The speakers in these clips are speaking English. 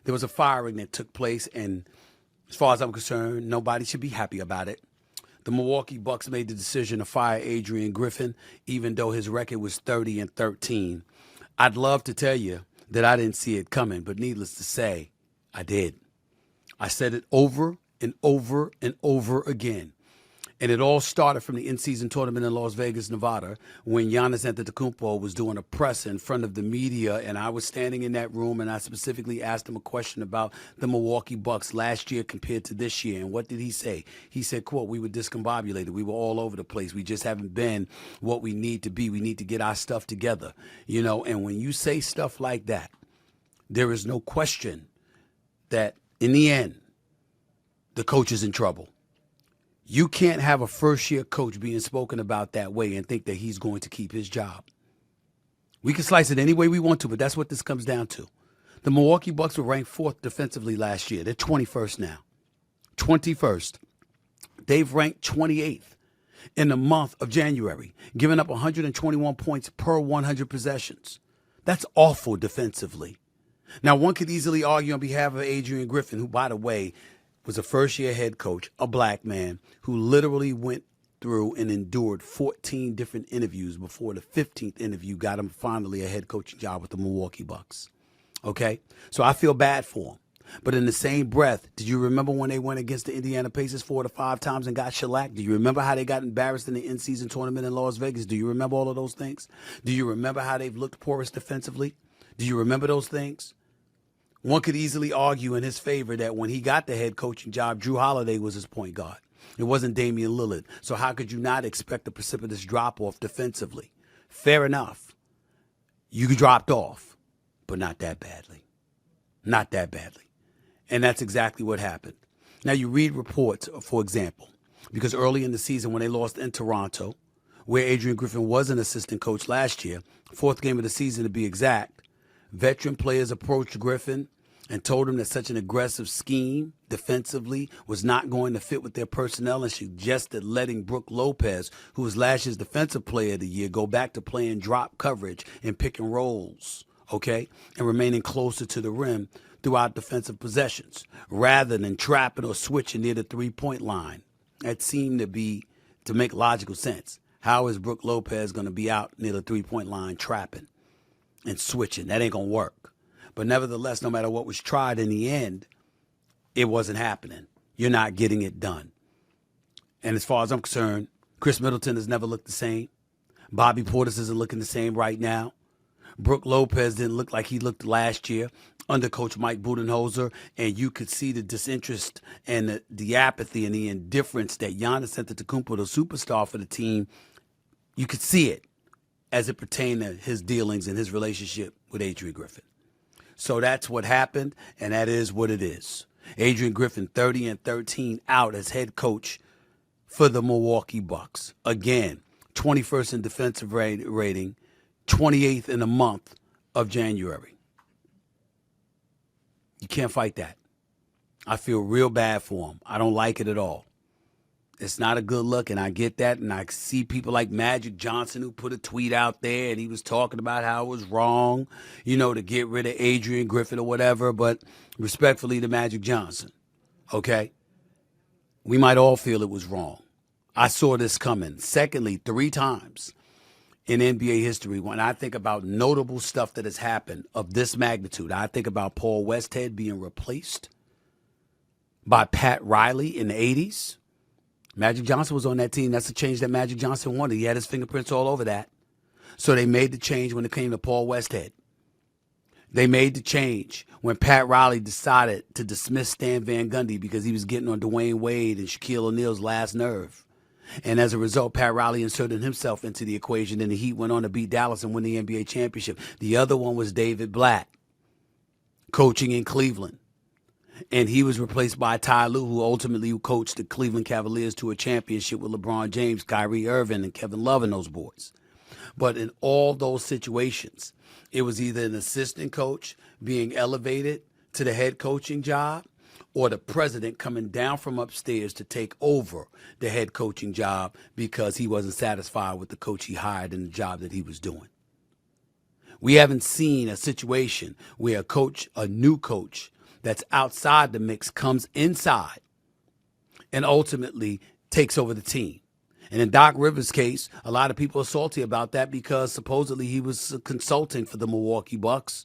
There was a firing that took place, and as far as I'm concerned, nobody should be happy about it. The Milwaukee Bucks made the decision to fire Adrian Griffin, even though his record was 30-13. I'd love to tell you that I didn't see it coming, but needless to say, I did. I said it over and over and over again. And it all started from the in-season tournament in Las Vegas, Nevada, when Giannis Antetokounmpo was doing a presser in front of the media, and I was standing in that room, and I specifically asked him a question about the Milwaukee Bucks last year compared to this year. And what did he say? He said, quote, "We were discombobulated. We were all over the place. We just haven't been what we need to be. We need to get our stuff together." You know, and when you say stuff like that, there is no question that in the end, the coach is in trouble. You can't have a first-year coach being spoken about that way and think that he's going to keep his job. We can slice it any way we want to, but that's what this comes down to. The Milwaukee Bucks were ranked 4th defensively last year. They're 21st now. 21st. They've ranked 28th in the month of January, giving up 121 points per 100 possessions. That's awful defensively. Now, one could easily argue on behalf of Adrian Griffin, who, by the way, was a first-year head coach, a black man, who literally went through and endured 14 different interviews before the 15th interview got him finally a head coaching job with the Milwaukee Bucks. Okay? So I feel bad for him. But in the same breath, did you remember when they went against the Indiana Pacers 4 to 5 times and got shellacked? Do you remember how they got embarrassed in the in-season tournament in Las Vegas? Do you remember all of those things? Do you remember how they've looked porous defensively? Do you remember those things? One could easily argue in his favor that when he got the head coaching job, Drew Holiday was his point guard. It wasn't Damian Lillard. So how could you not expect a precipitous drop-off defensively? Fair enough. You dropped off, but not that badly. Not that badly. And that's exactly what happened. Now, you read reports, for example, because early in the season when they lost in Toronto, where Adrian Griffin was an assistant coach last year, 4th game of the season to be exact, veteran players approached Griffin and told him that such an aggressive scheme defensively was not going to fit with their personnel and suggested letting Brook Lopez, who was last year's defensive player of the year, go back to playing drop coverage and pick and rolls, okay, and remaining closer to the rim throughout defensive possessions rather than trapping or switching near the three-point line. That seemed to make logical sense. How is Brook Lopez going to be out near the three-point line trapping and switching? That ain't going to work. But nevertheless, no matter what was tried in the end, it wasn't happening. You're not getting it done. And as far as I'm concerned, Chris Middleton has never looked the same. Bobby Portis isn't looking the same right now. Brook Lopez didn't look like he looked last year under Coach Mike Budenholzer, and you could see the disinterest and the apathy and the indifference that Giannis Antetokounmpo, the superstar for the team, you could see it as it pertained to his dealings and his relationship with Adrian Griffin. So that's what happened, and that is what it is. Adrian Griffin, 30-13, out as head coach for the Milwaukee Bucks. Again, 21st in defensive rating, 28th in the month of January. You can't fight that. I feel real bad for him. I don't like it at all. It's not a good look, and I get that, and I see people like Magic Johnson who put a tweet out there, and he was talking about how it was wrong, to get rid of Adrian Griffin or whatever, but respectfully to Magic Johnson, okay? We might all feel it was wrong. I saw this coming. Secondly, 3 times in NBA history, when I think about notable stuff that has happened of this magnitude, I think about Paul Westhead being replaced by Pat Riley in the 80s. Magic Johnson was on that team. That's the change that Magic Johnson wanted. He had his fingerprints all over that. So they made the change when it came to Paul Westhead. They made the change when Pat Riley decided to dismiss Stan Van Gundy because he was getting on Dwayne Wade and Shaquille O'Neal's last nerve. And as a result, Pat Riley inserted himself into the equation, and the Heat went on to beat Dallas and win the NBA championship. The other one was David Blatt, coaching in Cleveland. And he was replaced by Ty Lue, who ultimately coached the Cleveland Cavaliers to a championship with LeBron James, Kyrie Irving, and Kevin Love and those boys. But in all those situations, it was either an assistant coach being elevated to the head coaching job or the president coming down from upstairs to take over the head coaching job because he wasn't satisfied with the coach he hired in the job that he was doing. We haven't seen a situation where a new coach that's outside the mix comes inside and ultimately takes over the team. And in Doc Rivers' case, a lot of people are salty about that because supposedly he was consulting for the Milwaukee Bucks.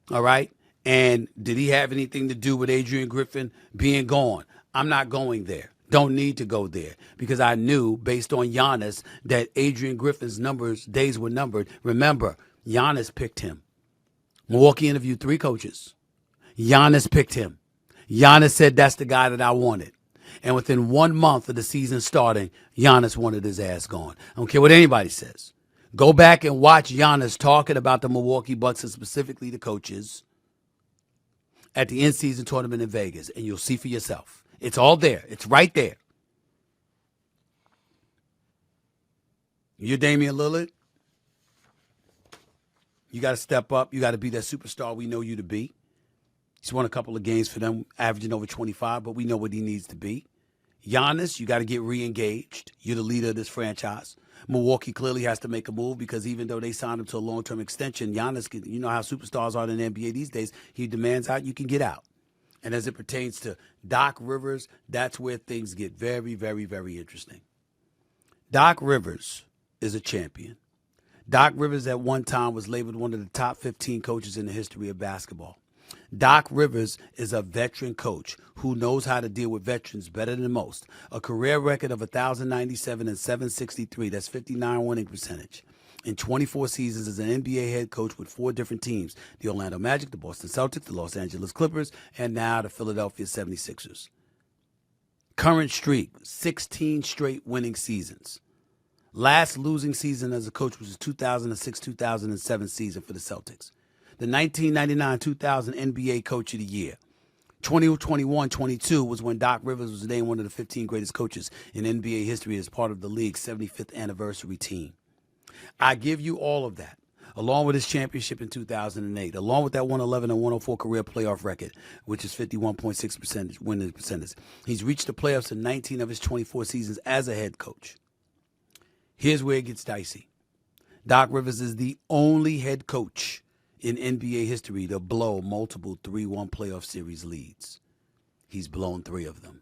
All right? And did he have anything to do with Adrian Griffin being gone? I'm not going there. Don't need to go there because I knew based on Giannis that Adrian Griffin's days were numbered. Remember, Giannis picked him. Milwaukee interviewed 3 coaches. Giannis picked him. Giannis said that's the guy that I wanted. And within 1 month of the season starting, Giannis wanted his ass gone. I don't care what anybody says. Go back and watch Giannis talking about the Milwaukee Bucks and specifically the coaches at the in-season tournament in Vegas, and you'll see for yourself. It's all there. It's right there. You're Damian Lillard. You got to step up. You got to be that superstar we know you to be. He's won a couple of games for them, averaging over 25, but we know what he needs to be. Giannis, you got to get re-engaged. You're the leader of this franchise. Milwaukee clearly has to make a move because even though they signed him to a long-term extension, Giannis, you know how superstars are in the NBA these days, he demands out, you can get out. And as it pertains to Doc Rivers, that's where things get very, very, very interesting. Doc Rivers is a champion. Doc Rivers at one time was labeled one of the top 15 coaches in the history of basketball. Doc Rivers is a veteran coach who knows how to deal with veterans better than most. A career record of 1,097 and 763, that's 59 winning percentage. In 24 seasons as an NBA head coach with 4 different teams, the Orlando Magic, the Boston Celtics, the Los Angeles Clippers, and now the Philadelphia 76ers. Current streak, 16 straight winning seasons. Last losing season as a coach was the 2006-2007 season for the Celtics. The 1999-2000 NBA Coach of the Year. 2021-22 was when Doc Rivers was named one of the 15 greatest coaches in NBA history as part of the league's 75th anniversary team. I give you all of that, along with his championship in 2008, along with that 111 and 104 career playoff record, which is 51.6% winning percentage. He's reached the playoffs in 19 of his 24 seasons as a head coach. Here's where it gets dicey. Doc Rivers is the only head coach in NBA history to blow multiple 3-1 playoff series leads. He's blown 3 of them.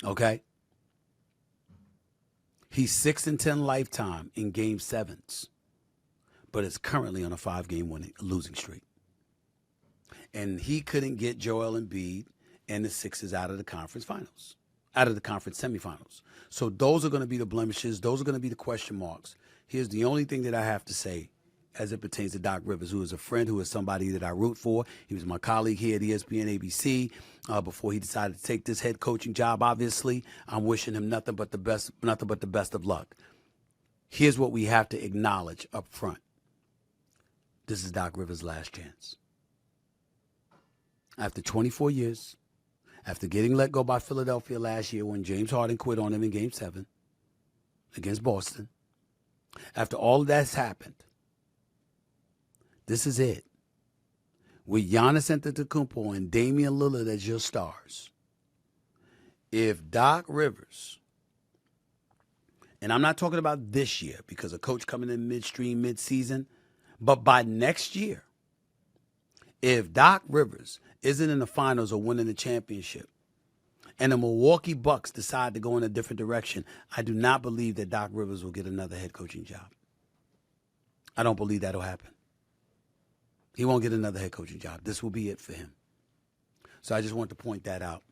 Okay? He's 6-10 lifetime in Game 7s, but is currently on a 5-game losing streak. And he couldn't get Joel Embiid and the Sixers out of the conference finals, out of the conference semifinals. So those are going to be the blemishes. Those are going to be the question marks. Here's the only thing that I have to say as it pertains to Doc Rivers, who is a friend, who is somebody that I root for. He was my colleague here at ESPN ABC before he decided to take this head coaching job. Obviously, I'm wishing him nothing but the best of luck. Here's what we have to acknowledge up front. This is Doc Rivers' last chance. After 24 years, after getting let go by Philadelphia last year when James Harden quit on him in Game 7 against Boston, after all of that's happened, this is it. With Giannis Antetokounmpo and Damian Lillard as your stars, if Doc Rivers, and I'm not talking about this year because a coach coming in midstream, midseason, but by next year, if Doc Rivers isn't in the finals or winning the championship, and the Milwaukee Bucks decide to go in a different direction, I do not believe that Doc Rivers will get another head coaching job. I don't believe that'll happen. He won't get another head coaching job. This will be it for him. So I just want to point that out.